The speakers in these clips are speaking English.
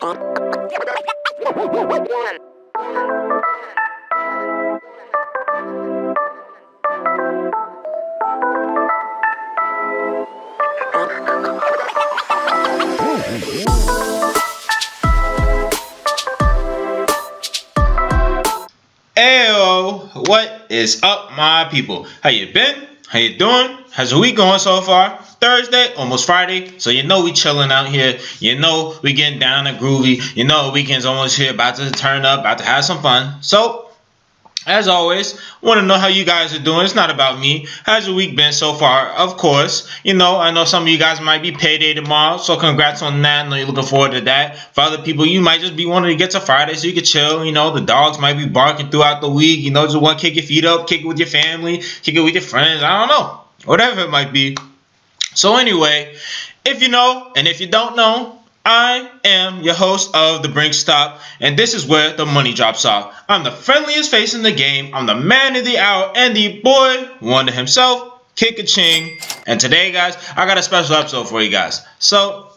Ayo, what is up, my people? How you been? How you doing? How's the week going so far? Thursday, almost Friday, so you know we chilling out here. You know we getting down and groovy. You know weekend's almost here, about to turn up, about to have some fun. So, as always, want to know how you guys are doing. It's not about me. How's your week been so far? Of course, you know, I know some of you guys might be payday tomorrow, so congrats on that. I know you're looking forward to that. For other people, you might just be wanting to get to Friday so you can chill. You know, the dogs might be barking throughout the week. You know, just want to kick your feet up, kick it with your family, kick it with your friends. I don't know. Whatever it might be. So anyway, if you know and if you don't know, I am your host of the Brinks Stop, and this is where the money drops off. I'm the friendliest face in the game. I'm the man of the hour and the boy wonder himself, Kick-a-ching. And today, guys, I got a special episode for you guys. So,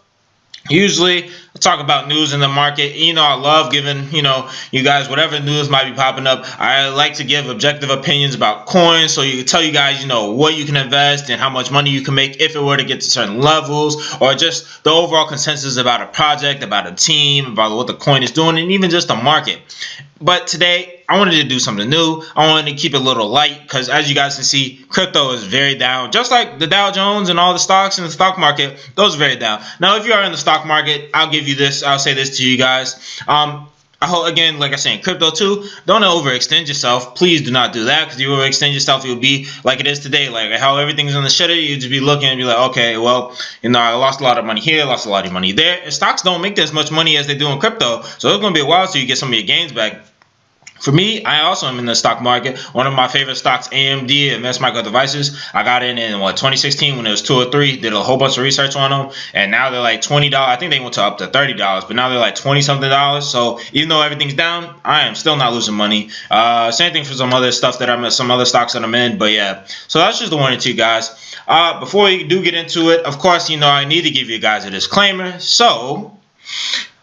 usually, I talk about news in the market. You know, I love giving, you guys whatever news might be popping up. I like to give objective opinions about coins, so you can tell you guys, what you can invest and how much money you can make if it were to get to certain levels, or just the overall consensus about a project, about a team, about what the coin is doing, and even just the market. But today, I wanted to do something new. I wanted to keep it a little light because, as you guys can see, crypto is very down. Just like the Dow Jones and all the stocks in the stock market, those are very down. Now, if you are in the stock market, I'll say this to you guys. I hope, again, like I said, in crypto too, don't overextend yourself. Please do not do that, because if you overextend yourself, you'll be like it is today. Like how everything's on the shitter, you just be looking and be like, okay, well, I lost a lot of money here, lost a lot of money there. And stocks don't make as much money as they do in crypto, so it's going to be a while till you get some of your gains back. For me, I also am in the stock market. One of my favorite stocks, AMD, Advanced Micro Devices. I got in 2016 when it was 2 or 3. Did a whole bunch of research on them, and now they're like $20. I think they went to up to $30, but now they're like $20-something. So even though everything's down, I am still not losing money. Same thing for some other stuff some other stocks that I'm in. But yeah, so that's just the warning to you guys. Before we do get into it, of course, I need to give you guys a disclaimer. So,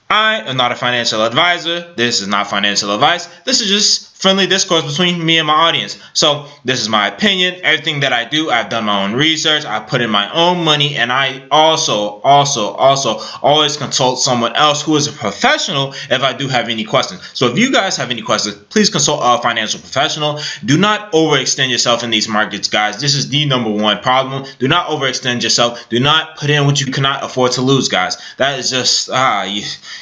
I am not a financial advisor. This is not financial advice. This is just friendly discourse between me and my audience. So this is my opinion. Everything that I do, I've done my own research. I put in my own money, and I also always consult someone else who is a professional if I do have any questions. So if you guys have any questions, please consult a financial professional. Do not overextend yourself in these markets, guys. This is the number one problem. Do not overextend yourself. Do not put in what you cannot afford to lose, guys. That is just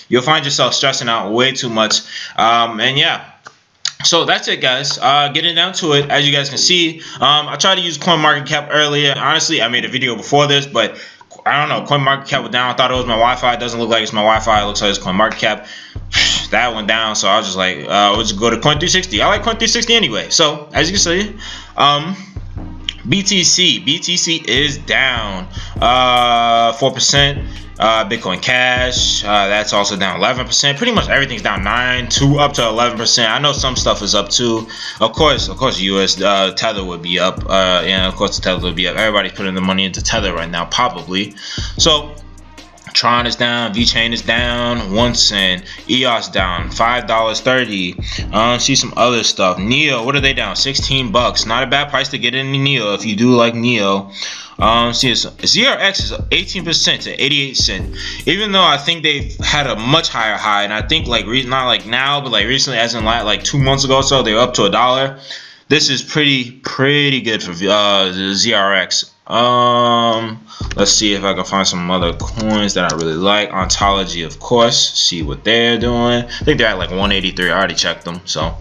you'll find yourself stressing out way too much. And yeah. So that's it, guys. Getting down to it, as you guys can see, I tried to use CoinMarketCap earlier. Honestly, I made a video before this, but I don't know. CoinMarketCap went down. I thought it was my Wi-Fi. It doesn't look like it's my Wi-Fi. It looks like it's CoinMarketCap. That went down, so I was just like, we'll just go to Coin360. I like Coin360 anyway. So, as you can see, BTC is down 4%. Bitcoin Cash, that's also down 11%. Pretty much everything's down 9 to up to 11%. I know some stuff is up too. Of course, US Tether would be up. Yeah, of course the Tether would be up. Everybody's putting the money into Tether right now, probably. So Tron is down, VeChain is down 1 cent, EOS down $5.30. See some other stuff. Neo, what are they down? $16. Not a bad price to get in Neo if you do like Neo. See, ZRX is 18% to 88 cents. Even though I think they've had a much higher high, and I think not like now, but like recently, as in like 2 months ago or so, they were up to $1. This is pretty good for the ZRX. Let's see if I can find some other coins that I really like. Ontology, of course. See what they're doing. I think they're at like 183. I already checked them. So,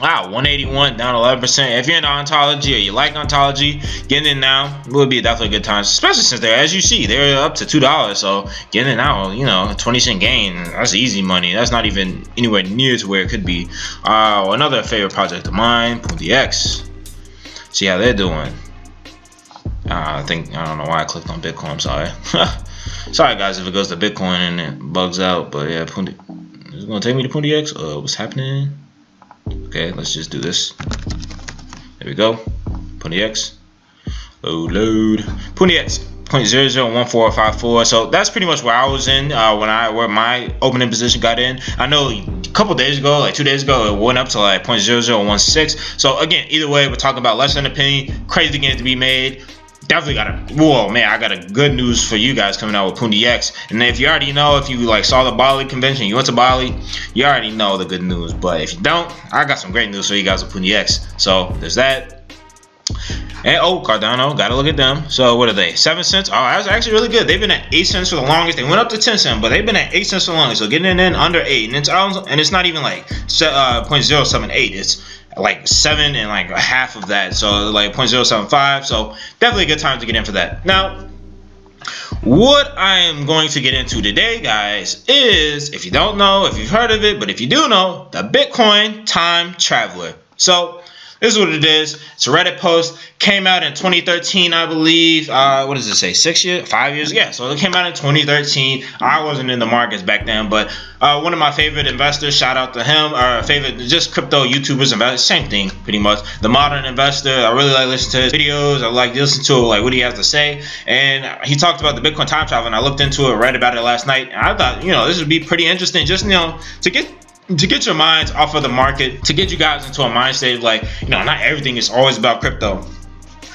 wow, 181 down 11%. If you're into Ontology or you like Ontology, getting in now would be definitely a good time. Especially since as you see, they're up to $2. So getting in now, a 20-cent gain. That's easy money. That's not even anywhere near to where it could be. Another favorite project of mine, PoolDX. See how they're doing. I don't know why I clicked on Bitcoin. I'm sorry. Sorry, guys, if it goes to Bitcoin and it bugs out. But yeah, is it going to take me to PoolDX? What's happening? Okay, let's just do this. There we go. PoolDX. Load. PoolDX. 0.001454. So that's pretty much where I was in where my opening position got in. I know a couple days ago, like 2 days ago, it went up to like 0.0016. So again, either way, we're talking about less than a penny. Crazy gains to be made. Definitely I got a good news for you guys coming out with Pundi X. And if you already know, if you like saw the Bali convention, you went to Bali, you already know the good news. But if you don't, I got some great news for you guys with Pundi X. So there's that. And Cardano, gotta look at them. So what are they? 7 cents? Oh, that's actually really good. They've been at 8 cents for the longest. They went up to 10 cents, but they've been at 8 cents for the longest. So getting in under 8, and it's not even like 0.078. It's like 7 and like a half of that. So like 0.075. So definitely a good time to get in for that. Now, what I am going to get into today, guys, is, if you don't know, if you've heard of it, but if you do know, the Bitcoin Time Traveler. So this is what it is. It's a Reddit post. Came out in 2013, I believe. What does it say? 6 years? 5 years? Yeah, so it came out in 2013. I wasn't in the markets back then, but one of my favorite investors, shout out to him, or favorite just crypto YouTubers, investors, same thing, pretty much. The Modern Investor, I really like listening to his videos. I like listening to like what he has to say. And he talked about the Bitcoin time travel, and I looked into it, read about it last night, and I thought, this would be pretty interesting, just, to get your minds off of the market, to get you guys into a mind state of like, not everything is always about crypto.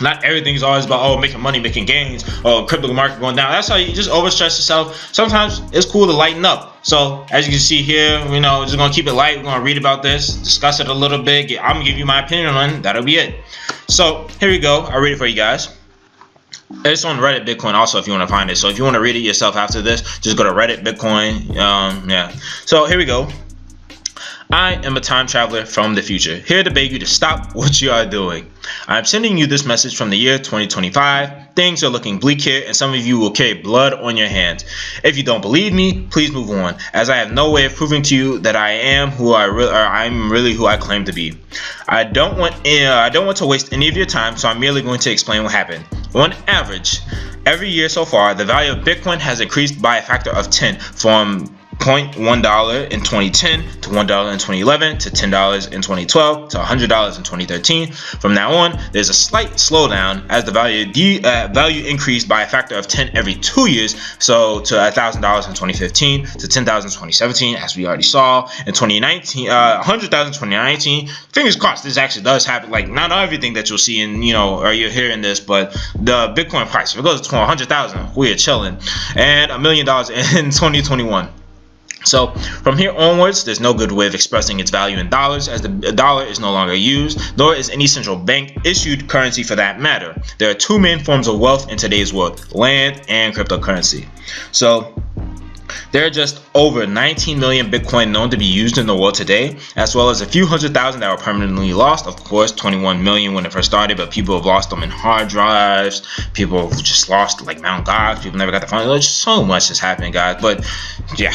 Not everything is always about, making money, making gains, or crypto market going down. That's how you just overstress yourself. Sometimes it's cool to lighten up. So as you can see here, just going to keep it light. We're going to read about this, discuss it a little bit. I'm going to give you my opinion on it. That'll be it. So here we go. I'll read it for you guys. It's on Reddit Bitcoin also if you want to find it. So if you want to read it yourself after this, just go to Reddit Bitcoin. Yeah. So here we go. I am a time traveler from the future, here to beg you to stop what you are doing. I am sending you this message from the year 2025. Things are looking bleak here, and some of you will carry blood on your hands. If you don't believe me, please move on, as I have no way of proving to you that I am I'm really who I claim to be. I don't want to waste any of your time, so I'm merely going to explain what happened. On average, every year so far, the value of Bitcoin has increased by a factor of 10, from $0.1 in 2010 to $1 in 2011 to $10 in 2012 to $100 in 2013. From now on, there's a slight slowdown as the value increased by a factor of 10 every 2 years, so to $1,000 in 2015 to $10,000 in 2017, as we already saw. In 2019, $100,000 in 2019. Fingers crossed this actually does happen. Like, not everything that you'll see in, or you're hearing this, but the Bitcoin price, if it goes to 100,000, we are chilling. And $1 million in 2021. So from here onwards, there's no good way of expressing its value in dollars, as the dollar is no longer used, nor is any central bank issued currency for that matter. There are two main forms of wealth in today's world: land and cryptocurrency. So there are just over 19 million Bitcoin known to be used in the world today, as well as a few 100,000 that were permanently lost. Of course, 21 million when it first started, but people have lost them in hard drives. People have just lost like Mount Gox. People never got to find it. There's so much has happened, guys. But yeah.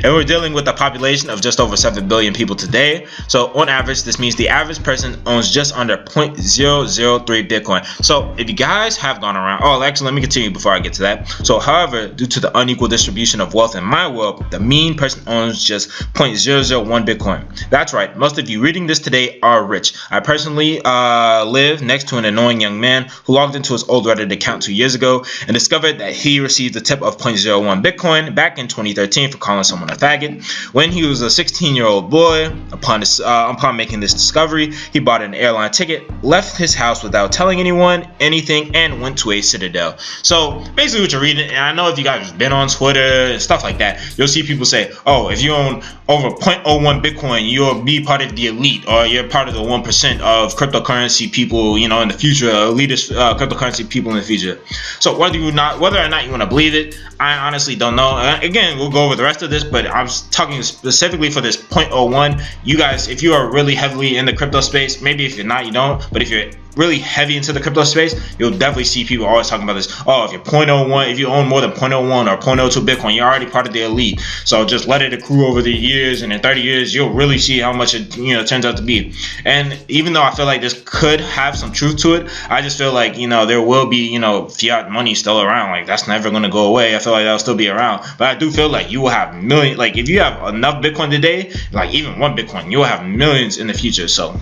And we're dealing with a population of just over 7 billion people today. So on average, this means the average person owns just under 0.003 Bitcoin. So if you guys have gone around, actually, let me continue before I get to that. So however, due to the unequal distribution of wealth in my world, the mean person owns just 0.001 Bitcoin. That's right, most of you reading this today are rich. I personally live next to an annoying young man who logged into his old Reddit account 2 years ago and discovered that he received a tip of 0.01 Bitcoin back in 2013 for calling someone a faggot. When he was a 16-year-old boy, upon making this discovery, he bought an airline ticket, left his house without telling anyone anything, and went to a citadel. So basically what you're reading, and I know if you guys have been on Twitter and stuff like that, you'll see people say, if you own over 0.01 Bitcoin, you'll be part of the elite, or you're part of the 1% of cryptocurrency people, in the future, elitist cryptocurrency people in the future. So whether or not you want to believe it, I honestly don't know. Again, we'll go over the rest of this, but I'm talking specifically for this 0.01. You guys, if you are really heavily in the crypto space, maybe if you're not, you don't, but if you're really heavy into the crypto space, you'll definitely see people always talking about this. If you're 0.01, if you own more than 0.01 or 0.02 Bitcoin, you're already part of the elite. So just let it accrue over the years, and in 30 years, you'll really see how much it turns out to be. And even though I feel like this could have some truth to it, I just feel like there will be fiat money still around. Like, that's never going to go away. I feel like that'll still be around. But I do feel like you will have millions. Like, if you have enough Bitcoin today, like even one Bitcoin, you will have millions in the future. So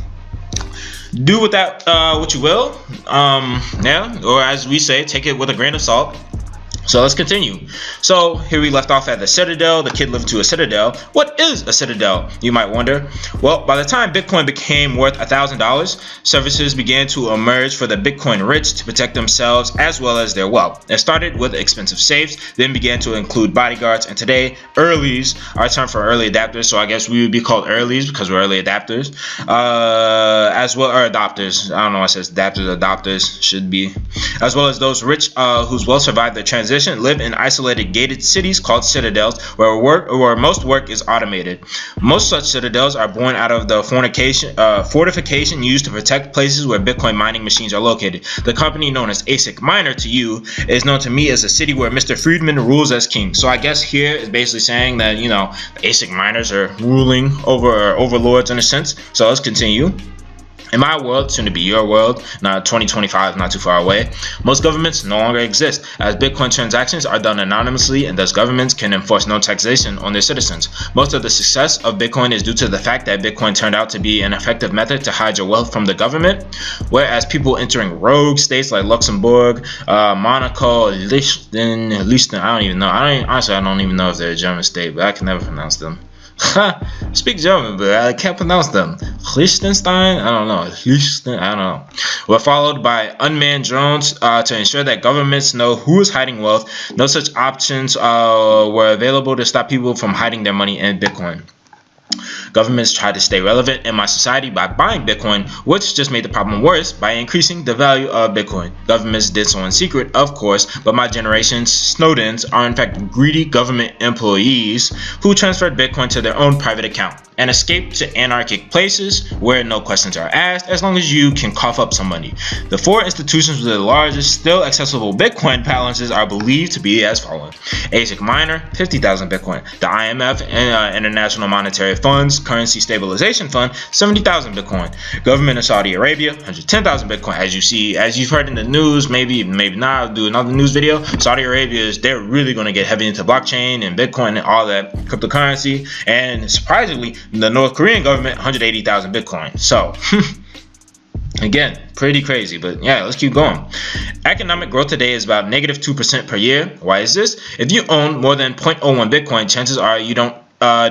do with that what you will. Yeah, or as we say, take it with a grain of salt. So let's continue. So here we left off at the Citadel. The kid lived to a citadel. What is a citadel, you might wonder? Well, by the time Bitcoin became worth $1,000, services began to emerge for the Bitcoin rich to protect themselves as well as their wealth. It started with expensive safes, then began to include bodyguards, and today, earlies are a term for early adapters. So I guess we would be called earlies because we're early adapters, as well, or adopters. I don't know why it says adapters, adopters should be, as well as those rich whose wealth survived the transition, live in isolated gated cities called citadels where most work is automated. Most such citadels are born out of the fortification used to protect places where Bitcoin mining machines are located. The company known as ASIC Miner to you is known to me as a city where Mr. Friedman rules as king. So I guess here is basically saying that, you know, the ASIC miners are ruling over overlords in a sense. So let's continue. In my world, soon to be your world, now 2025 not too far away, most governments no longer exist, as Bitcoin transactions are done anonymously and thus governments can enforce no taxation on their citizens. Most of the success of Bitcoin is due to the fact that Bitcoin turned out to be an effective method to hide your wealth from the government, whereas people entering rogue states like Luxembourg, Monaco, Liechtenstein, I don't even know. Honestly, I don't even know if they're a German state, but I can never pronounce them. Speak German, but I can't pronounce them. Liechtenstein? I don't know. Liechtenstein? I don't know. Were followed by unmanned drones to ensure that governments know who is hiding wealth. No such options were available to stop people from hiding their money in Bitcoin. Governments tried to stay relevant in my society by buying Bitcoin, which just made the problem worse by increasing the value of Bitcoin. Governments did so in secret, of course, but my generation's Snowdens are in fact greedy government employees who transferred Bitcoin to their own private account and escaped to anarchic places where no questions are asked as long as you can cough up some money. The four institutions with the largest still accessible Bitcoin balances are believed to be as follows: ASIC Miner, 50,000 Bitcoin; the IMF, International Monetary Fund's Currency Stabilization Fund, 70,000 Bitcoin; government of Saudi Arabia, 110,000 Bitcoin. As you've heard in the news, maybe not, I'll do another news video. Saudi Arabia they're really going to get heavy into blockchain and Bitcoin and all that cryptocurrency, and surprisingly, the North Korean government, 180,000 Bitcoin. So again, pretty crazy, but yeah, let's keep going. Economic growth today is about negative 2% per year. Why is this? If you own more than 0.01 Bitcoin, chances are you don't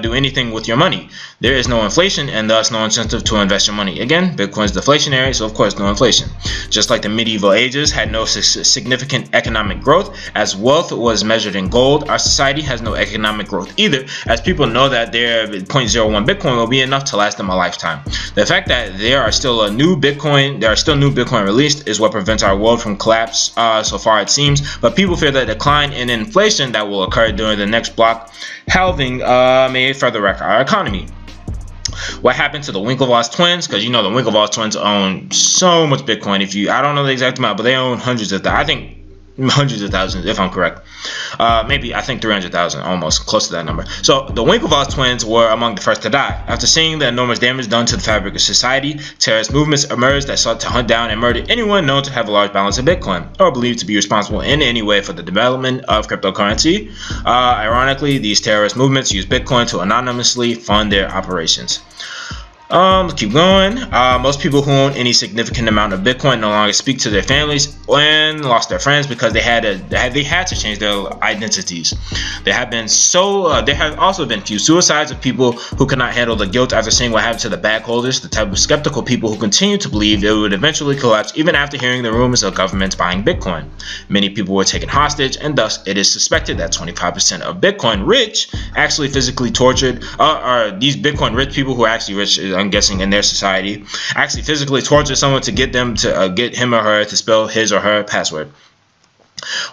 do anything with your money. There is no inflation and thus no incentive to invest your money. Again, Bitcoin is deflationary, so of course no inflation. Just like the medieval ages had no significant economic growth, as wealth was measured in gold, our society has no economic growth either, as people know that their 0.01 Bitcoin will be enough to last them a lifetime. The fact that there are still new Bitcoin released is what prevents our world from collapse so far it seems, but people fear the decline in inflation that will occur during the next block halving may further wreck our economy. What happened to the Winklevoss twins? Because you know the Winklevoss twins own so much Bitcoin. I don't know the exact amount, but they own hundreds of thousands. I think hundreds of thousands, if I'm correct. I think 300,000, almost close to that number. So the Winklevoss twins were among the first to die. After seeing the enormous damage done to the fabric of society, terrorist movements emerged that sought to hunt down and murder anyone known to have a large balance of Bitcoin or believed to be responsible in any way for the development of cryptocurrency. Ironically, these terrorist movements use Bitcoin to anonymously fund their operations. Let's keep going. Most people who own any significant amount of Bitcoin no longer speak to their families and lost their friends because they had to change their identities. There have also been few suicides of people who could not handle the guilt after seeing what happened to the bag holders, the type of skeptical people who continue to believe it would eventually collapse even after hearing the rumors of governments buying Bitcoin. Many people were taken hostage, and thus it is suspected that 25% of Bitcoin rich actually physically tortured, or these Bitcoin rich people who are actually rich, I'm guessing in their society, actually physically torture someone to get them to get him or her to spell his or her password.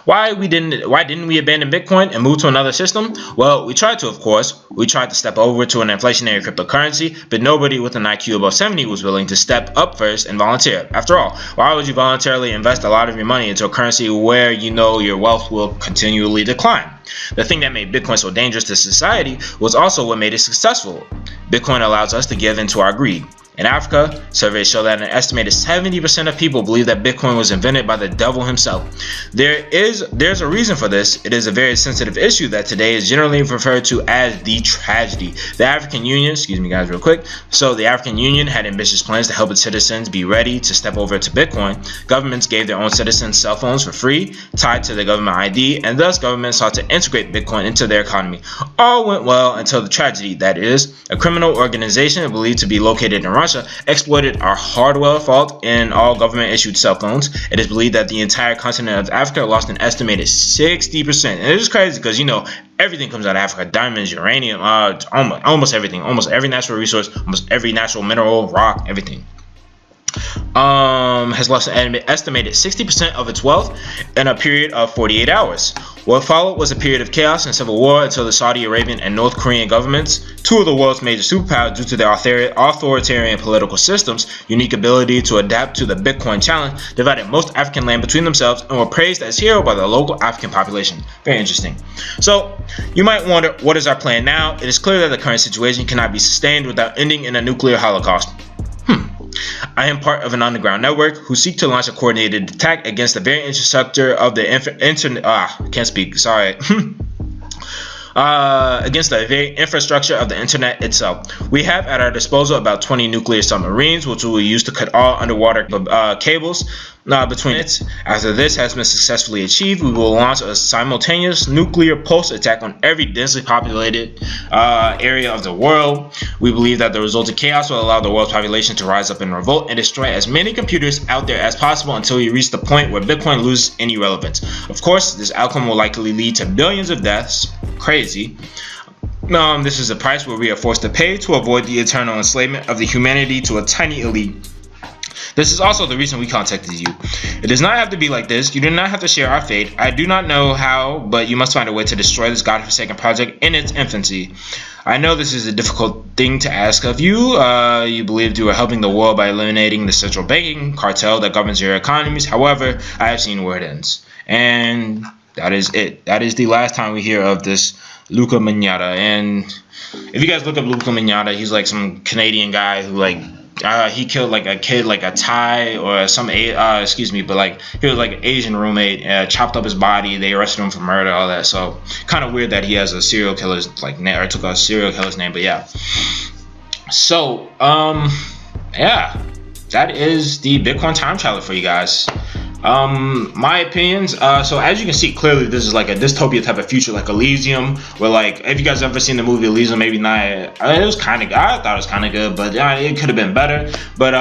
Why didn't we abandon Bitcoin and move to another system? Well, we tried to, of course. We tried to step over to an inflationary cryptocurrency, but nobody with an IQ above 70 was willing to step up first and volunteer. After all, why would you voluntarily invest a lot of your money into a currency where you know your wealth will continually decline? The thing that made Bitcoin so dangerous to society was also what made it successful. Bitcoin allows us to give into our greed. In Africa, surveys show that an estimated 70% of people believe that Bitcoin was invented by the devil himself. There's a reason for this. It is a very sensitive issue that today is generally referred to as the tragedy. The African Union, excuse me guys real quick, so the African Union had ambitious plans to help its citizens be ready to step over to Bitcoin. Governments gave their own citizens cell phones for free, tied to the government ID, and thus governments sought to integrate Bitcoin into their economy. All went well until the tragedy, that is, a criminal organization believed to be located in Russia exploited our hardware fault in all government-issued cell phones. It is believed that the entire continent of Africa lost an estimated 60%. And it is crazy because, you know, everything comes out of Africa. Diamonds, uranium, almost everything. Almost every natural resource, almost every natural mineral, rock, everything. Has lost an estimated 60% of its wealth in a period of 48 hours. What followed was a period of chaos and civil war until the Saudi Arabian and North Korean governments, two of the world's major superpowers due to their authoritarian political systems, unique ability to adapt to the Bitcoin challenge, divided most African land between themselves and were praised as heroes by the local African population. Very interesting. So, you might wonder, what is our plan now? It is clear that the current situation cannot be sustained without ending in a nuclear holocaust. I am part of an underground network who seek to launch a coordinated attack against the very infrastructure of the internet. Can't speak. Sorry. Against the very infrastructure of the internet itself. We have at our disposal about 20 nuclear submarines, which we will use to cut all underwater cables between it. After this has been successfully achieved, we will launch a simultaneous nuclear pulse attack on every densely populated area of the world. We believe that the resulting chaos will allow the world's population to rise up in revolt and destroy as many computers out there as possible until we reach the point where Bitcoin loses any relevance. Of course, this outcome will likely lead to billions of deaths. Crazy. This is a price where we are forced to pay to avoid the eternal enslavement of the humanity to a tiny elite. This is also the reason we contacted you. It does not have to be like this. You do not have to share our fate. I do not know how, but you must find a way to destroy this godforsaken project in its infancy. I know this is a difficult thing to ask of you. You believed you were helping the world by eliminating the central banking cartel that governs your economies. However, I have seen where it ends. And that is it. That is the last time we hear of this Luca Magnotta. And if you guys look up Luca Magnotta, he's like some Canadian guy who he killed like a kid, like a Thai or some but like he was like an Asian roommate, chopped up his body. They arrested him for murder, all that. So kind of weird that he has a serial killer's or took a serial killer's name, but yeah. So yeah, that is the Bitcoin time challenge for you guys. My opinions, so as you can see clearly, this is like a dystopia type of future, like Elysium, where like, if you guys ever seen the movie Elysium, maybe not, it was kind of good. I thought it was kind of good, but it could have been better. But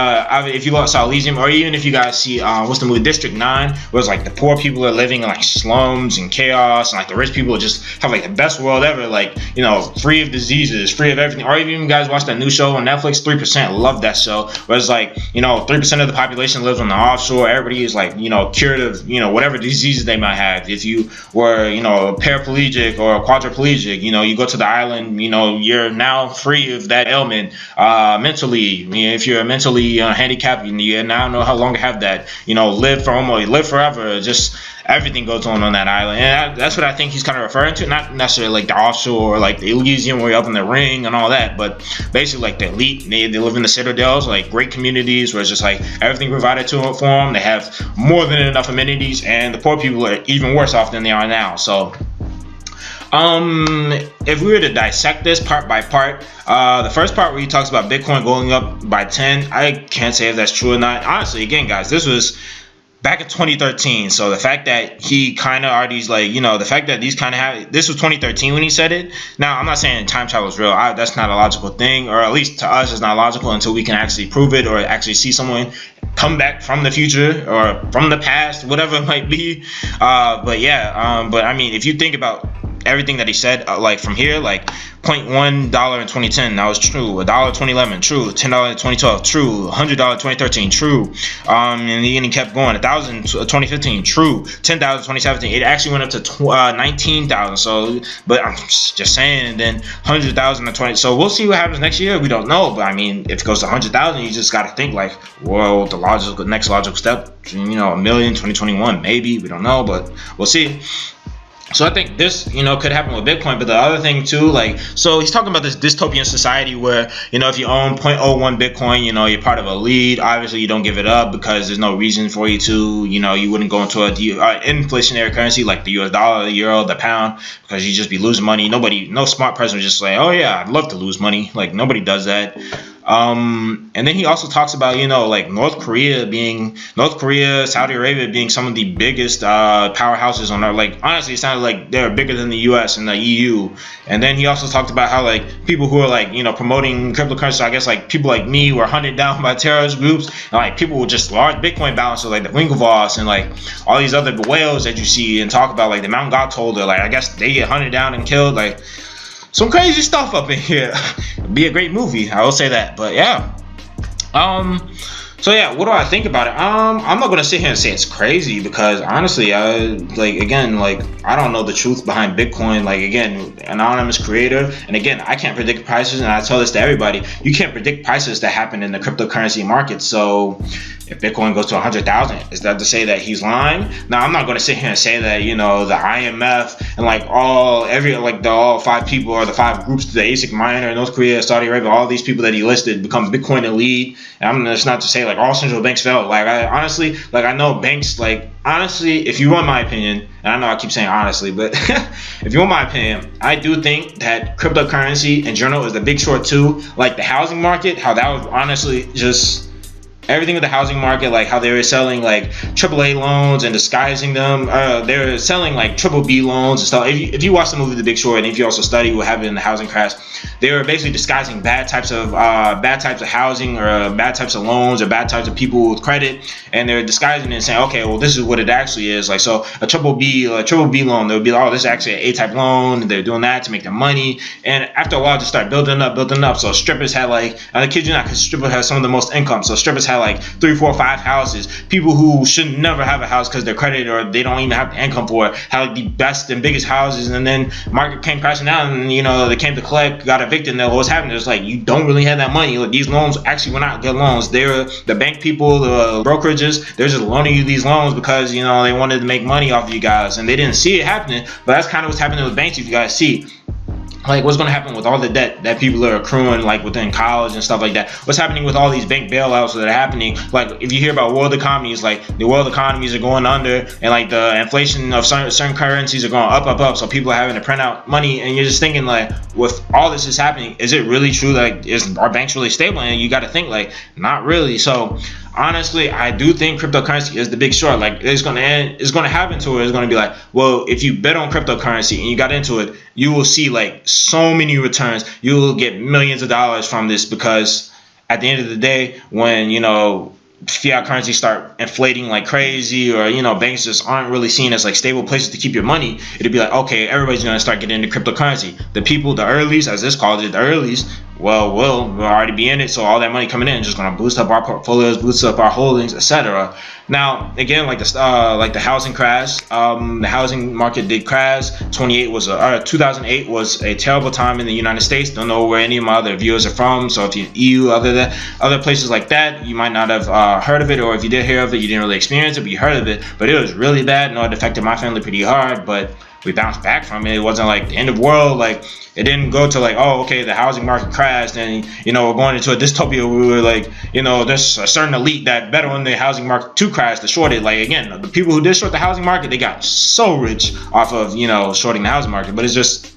if you saw Elysium, or even if you guys see what's the movie District 9, where it's like the poor people are living in like slums and chaos, and like the rich people just have like the best world ever, like, you know, free of diseases, free of everything. Or even you guys watch that new show on Netflix, 3%, love that show, where it's like, you know, 3% of the population lives on the offshore. Everybody is like, you know, cured of, you know, whatever diseases they might have. If you were, you know, paraplegic or quadriplegic, you know, you go to the island, you know, you're now free of that ailment. Mentally, you know, if you're mentally handicapped, you now no longer have that. You know, live forever. Just everything goes on that island, and that's what I think he's kind of referring to. Not necessarily like the offshore or like the Elysium where you're up in the ring and all that, but basically like the elite. They live in the citadels, like great communities where it's just like everything provided for them. They have more than enough amenities, and the poor people are even worse off than they are now. So if we were to dissect this part by part, the first part where he talks about Bitcoin going up by 10, I can't say if that's true or not. Honestly, again, guys, this was back in 2013, so the fact that he kind of already, like, you know, the fact that these kind of have, this was 2013 when he said it. Now, I'm not saying time travel is real. That's not a logical thing, or at least to us, it's not logical until we can actually prove it or actually see someone come back from the future or from the past, whatever it might be. But yeah, but I mean, if you think about everything that he said, like from here, like $0.1 in 2010, that was true. $1 2011, true. $10 2012, true. $100 2013, true. And he kept going. $1,000 2015, true. $10,000 2017. It actually went up to 19,000. So, but I'm just saying. And then 100,000 to 20. So we'll see what happens next year. We don't know. But I mean, if it goes to 100,000, you just got to think like, well, the next logical step, you know, 1 million 2021, maybe. We don't know, but we'll see. So I think this, could happen with Bitcoin. But the other thing too, like, so he's talking about this dystopian society where, if you own 0.01 Bitcoin, you're part of a lead. Obviously, you don't give it up because there's no reason for you to. You wouldn't go into a inflationary currency like the US dollar, the euro, the pound, because you just be losing money. No smart person would just say, oh yeah, I'd love to lose money. Like, nobody does that. And then he also talks about, like North Korea, Saudi Arabia being some of the biggest powerhouses on Earth. Like, honestly, it sounded like they're bigger than the US and the EU. And then he also talked about how, like, people who are, like, promoting cryptocurrency, I guess, like, people like me were hunted down by terrorist groups, and, like, people with just large Bitcoin balances, like the Winklevoss and, like, all these other whales that you see and talk about, like the Mount Gottholder, like, I guess they get hunted down and killed, like, some crazy stuff up in here. Be a great movie, I will say that. But yeah. So yeah, what do I think about it? I'm not gonna sit here and say it's crazy because honestly, I don't know the truth behind Bitcoin. Like, again, anonymous creator, and again, I can't predict prices, and I tell this to everybody: you can't predict prices that happen in the cryptocurrency market. So if Bitcoin goes to 100,000, is that to say that he's lying? Now, I'm not gonna sit here and say that the IMF and all 5 people or the 5 groups, the ASIC miner, North Korea, Saudi Arabia, all these people that he listed become Bitcoin elite. And it's not to say like all central banks fail. Like, I know banks, like, honestly, if you want my opinion, and I know I keep saying honestly, but if you want my opinion, I do think that cryptocurrency in general is the big short too. Like the housing market, how that was honestly just everything with the housing market, like how they were selling like AAA loans and disguising them. They were selling like triple B loans and stuff. If you watch the movie The Big Short, and if you also study what happened in the housing crash, they were basically disguising bad types of housing or bad types of loans or bad types of people with credit, and they're disguising it and saying, okay, well, this is what it actually is. Like, so a triple B loan, they would be like, oh, this is actually an A-type loan. And they're doing that to make their money, and after a while, just start building up. So strippers had like, I kid you not, because strippers have some of the most income. So strippers had like 3, 4, 5 houses. People who should never have a house because their credit or they don't even have the income for it had like the best and biggest houses, and then market came crashing down, and they came to collect, got evicted, and what was happening is like you don't really have that money. Like, these loans actually were not good loans. They're the bank people, the brokerages, they're just loaning you these loans because they wanted to make money off of you guys, and they didn't see it happening. But that's kind of what's happening with banks. If you guys see, like, what's going to happen with all the debt that people are accruing, like within college and stuff like that? What's happening with all these bank bailouts that are happening? Like, if you hear about world economies, like the world economies are going under, and like the inflation of certain currencies are going up. So people are having to print out money, and you're just thinking, like, with all this is happening, is it really true? Like, is our banks really stable? And you got to think, like, not really. So honestly, I do think cryptocurrency is the big short. Like, it's going to happen to it. It's going to be like, well, if you bet on cryptocurrency and you got into it, you will see like so many returns. You will get millions of dollars from this, because at the end of the day, when fiat currency start inflating like crazy, or banks just aren't really seen as like stable places to keep your money, it'll be like, okay, everybody's going to start getting into cryptocurrency. The people, the earlies, as this calls it, the earlies, well, we'll already be in it, so all that money coming in is just going to boost up our portfolios, boost up our holdings, etc. Now, again, like the housing crash, the housing market did crash. 2008 was a terrible time in the United States. Don't know where any of my other viewers are from, so if you're EU, other places like that, you might not have heard of it, or if you did hear of it, you didn't really experience it, but you heard of it. But it was really bad. It affected my family pretty hard, but we bounced back from it. It wasn't like the end of the world. Like, it didn't go to like, oh, okay, the housing market crashed, and we're going into a dystopia where we were like, there's a certain elite that bet on the housing market to crash, to short it. Like, again, the people who did short the housing market, they got so rich off of shorting the housing market. But it's just,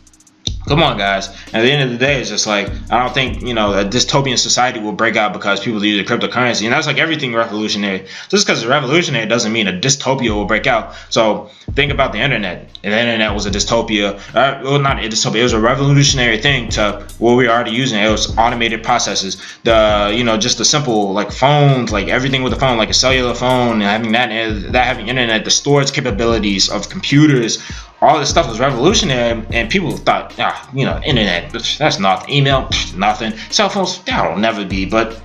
come on, guys. At the end of the day, it's just like, I don't think, a dystopian society will break out because people use a cryptocurrency. And that's like everything revolutionary. Just because it's revolutionary doesn't mean a dystopia will break out. So think about the internet. And the internet was a dystopia. Well, not a dystopia. It was a revolutionary thing to what we're already using. It was automated processes. Just the simple, like, phones, like everything with the phone, like a cellular phone, and having having internet, the storage capabilities of computers. All this stuff was revolutionary, and people thought, internet, that's nothing. Email, nothing. Cell phones, that'll never be. But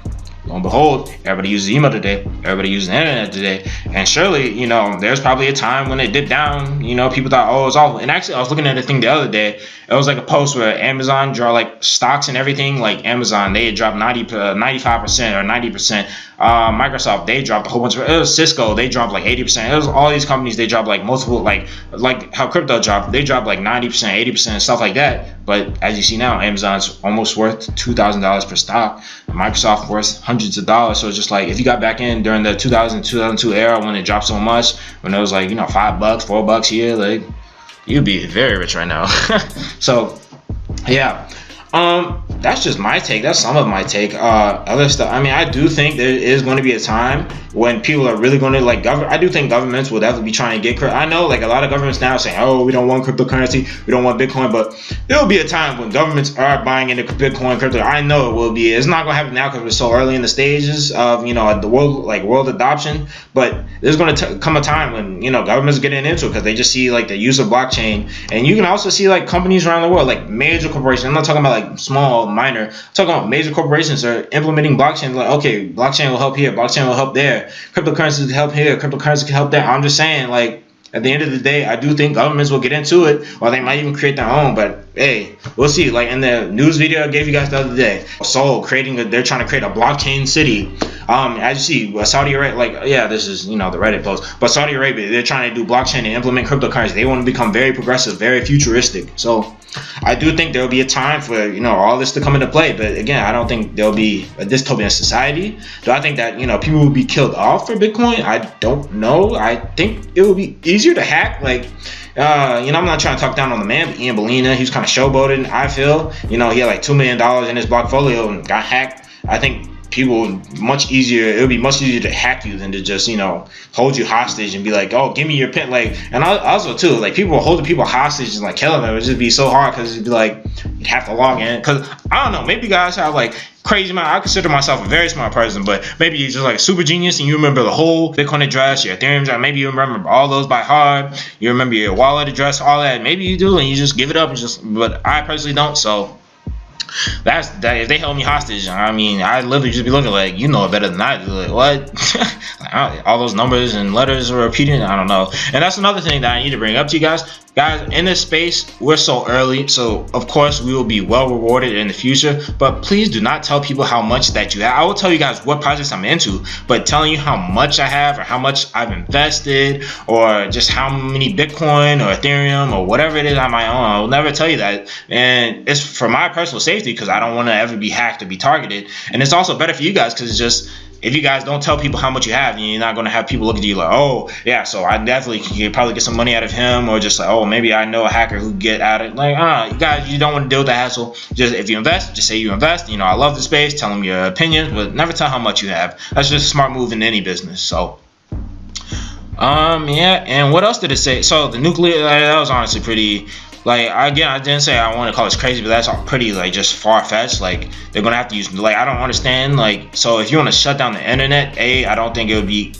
lo and behold, everybody uses email today. Everybody uses the internet today. And surely, there's probably a time when it dipped down. People thought, oh, it's awful. And actually, I was looking at a thing the other day. It was like a post where Amazon dropped, like, stocks and everything. Like Amazon, they had dropped 95% or 90%. Microsoft, they dropped a whole bunch of it. Was Cisco, they dropped like 80%. It was all these companies, they dropped like multiple, like how crypto dropped, they dropped like 90%, 80%, stuff like that. But as you see now, Amazon's almost worth $2,000 per stock. Microsoft worth hundreds of dollars. So it's just like if you got back in during the 2002 era when it dropped so much, when it was like, $5, $4 here, like you'd be very rich right now. So yeah. That's just my take. That's some of my take. Other stuff. I mean, I do think there is going to be a time when people are really going to like I do think governments will definitely be trying to get. I know like a lot of governments now saying, "Oh, we don't want cryptocurrency, we don't want Bitcoin," but there will be a time when governments are buying into Bitcoin, crypto. I know it will be. It's not going to happen now because we're so early in the stages of the world adoption. But there's going to come a time when governments are getting into it because they just see like the use of blockchain, and you can also see like companies around the world, like major corporations. I'm not talking about like small, minor. I'm talking about major corporations are implementing blockchain. Like, okay, blockchain will help here, blockchain will help there, cryptocurrency can help here, cryptocurrency can help there. I'm just saying, like, at the end of the day, I do think governments will get into it, or they might even create their own. But hey, we'll see. Like in the news video I gave you guys the other day, Seoul they're trying to create a blockchain city. As you see, Saudi Arabia, this is the Reddit post, but Saudi Arabia, they're trying to do blockchain and implement cryptocurrency. They want to become very progressive, very futuristic. So I do think there will be a time for all this to come into play. But again, I don't think there'll be a dystopian society. Do I think that people will be killed off for Bitcoin? I don't know. I think it will be easier to hack. Like I'm not trying to talk down on the man, but Ian Bellina, he was kind of showboating. I feel he had like $2 million in his blockfolio and got hacked. I think it would be much easier to hack you than to just hold you hostage and be like, oh, give me your pin. Like, and also too, like, people holding people hostage and like killing them, it would just be so hard because it'd be like you'd have to log in. Because I don't know, maybe you guys have like crazy amount. I consider myself a very smart person, but maybe you're just like a super genius and you remember the whole Bitcoin address, your Ethereum address. Maybe you remember all those by heart. You remember your wallet address, all that. Maybe you do, and you just give it up but I personally don't. So that's that. If they held me hostage, I mean, I'd literally just be looking like, it better than I do. Like, what? All those numbers and letters are repeating. I don't know. And that's another thing that I need to bring up to you guys. Guys, in this space, we're so early, so of course we will be well rewarded in the future, but please do not tell people how much that you have. I will tell you guys what projects I'm into, but telling you how much I have or how much I've invested or just how many Bitcoin or Ethereum or whatever it is on my own, I will never tell you that. And it's for my personal safety because I don't want to ever be hacked or be targeted. And it's also better for you guys because it's just, if you guys don't tell people how much you have, you're not going to have people look at you like, oh, yeah, so I definitely can probably get some money out of him, or just like, oh, maybe I know a hacker who get at it. Like, you guys, you don't want to deal with the hassle. Just if you invest, just say you invest. I love the space. Tell them your opinions, but never tell how much you have. That's just a smart move in any business. So, yeah. And what else did it say? So the nuclear, that was honestly pretty. Like, again, I didn't say I want to call this crazy, but that's all pretty, like, just far-fetched. Like, they're going to have to use, like, I don't understand. Like, so if you want to shut down the internet, I don't think it would be,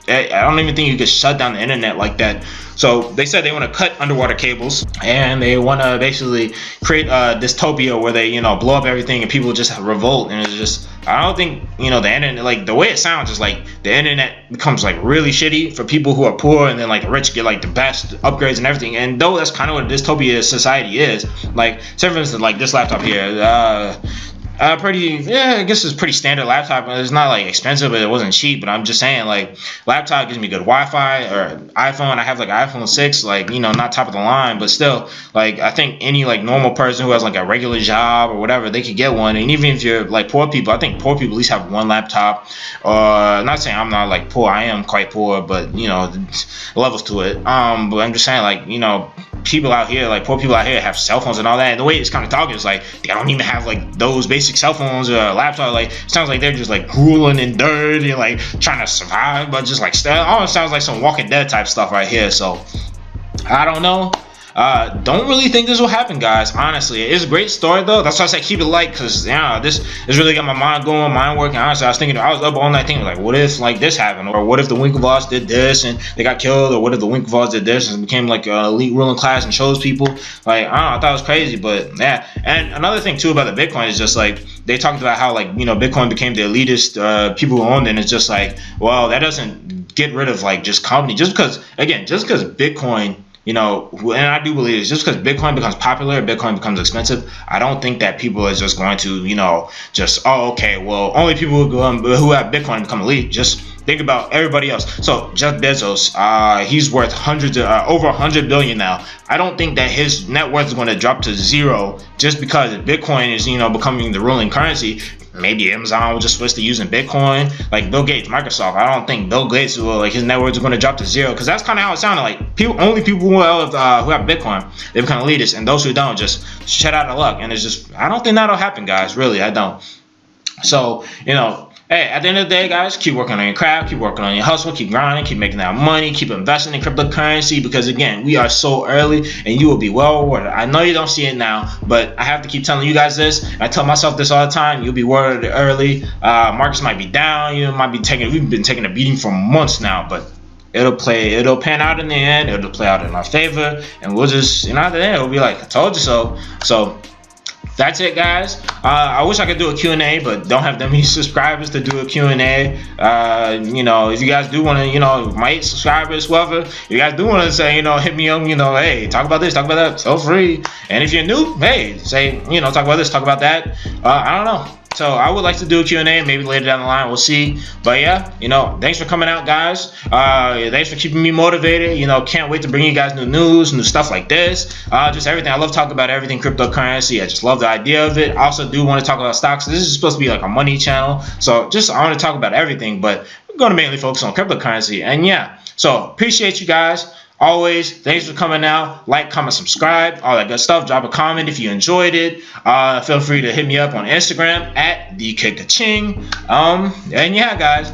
I don't even think you could shut down the internet like that. So they said they want to cut underwater cables, and they want to basically create a dystopia where they, blow up everything and people just revolt. And it's just, I don't think, the internet, like, the way it sounds is like the internet becomes like really shitty for people who are poor, and then like the rich get like the best upgrades and everything. And though that's kind of what a dystopia society is, like, say for instance, like this laptop here, I guess it's pretty standard laptop. It's not like expensive, but it wasn't cheap. But I'm just saying, like, laptop gives me good Wi-Fi, or iPhone. I have like an iPhone 6, like, not top of the line, but still, like, I think any like normal person who has like a regular job or whatever, they could get one. And even if you're like poor people, I think poor people at least have one laptop. Not saying I'm not like poor, I am quite poor, but levels to it. But I'm just saying, like, people out here, like poor people out here, have cell phones and all that. And the way it's kind of talking is like they don't even have like those basic cell phones or a laptop. Like, it sounds like they're just like grueling and dirty and like trying to survive, but just like almost sounds like some Walking Dead type stuff right here. So I don't know. Don't really think this will happen, guys. Honestly, it's a great story though. That's why I say keep it light, because this has really got my mind going, mind working. Honestly, I was up all night thinking, like, what if like this happened, or what if the Winklevoss did this and they got killed, or what if the Winklevoss did this and became like an elite ruling class and chose people. Like, I don't know, I thought it was crazy, but yeah. And another thing too about the Bitcoin is just like they talked about how like Bitcoin became the elitist people who owned it. And it's just like, well, that doesn't get rid of like just company, just because Bitcoin and I do believe it's just because Bitcoin becomes popular, Bitcoin becomes expensive. I don't think that people are just going to, just, oh, okay, well, only people who have Bitcoin become elite. Just think about everybody else. So Jeff Bezos, he's worth over 100 billion now. I don't think that his net worth is going to drop to zero just because Bitcoin is, becoming the ruling currency. Maybe Amazon will just switch to using Bitcoin. Like Bill Gates, Microsoft, I don't think Bill Gates will, his net worth is going to drop to zero, because that's kind of how it sounded. Like only people who have Bitcoin, they become elitists, and those who don't just shut out of luck. And it's just, I don't think that'll happen, guys. Really, I don't. So, hey, at the end of the day, guys, keep working on your craft, keep working on your hustle, keep grinding, keep making that money, keep investing in cryptocurrency, because again, we are so early and you will be well rewarded. I know you don't see it now, but I have to keep telling you guys this. I tell myself this all the time. You'll be rewarded early. Markets might be down. We've been taking a beating for months now, but it'll pan out in the end. It'll play out in our favor, and we'll just, at the end, it'll be like, I told you so. So that's it, guys. I wish I could do a Q&A, but don't have that many subscribers to do a Q&A. If you guys do want to, my subscribers, whoever, if you guys do want to say, hit me up, hey, talk about this, talk about that, feel free. And if you're new, hey, say, talk about this, talk about that. I don't know. So I would like to do a Q&A, maybe later down the line, we'll see. But yeah, thanks for coming out, guys. Thanks for keeping me motivated. Can't wait to bring you guys new news, new stuff like this. Just everything. I love talking about everything cryptocurrency. I just love the idea of it. I also do want to talk about stocks. This is supposed to be like a money channel. So I want to talk about everything, but we're going to mainly focus on cryptocurrency. And yeah, so appreciate you guys. Always, thanks for coming out. Like, comment, subscribe, all that good stuff. Drop a comment if you enjoyed it. Feel free to hit me up on Instagram at DKKaching. And yeah, guys.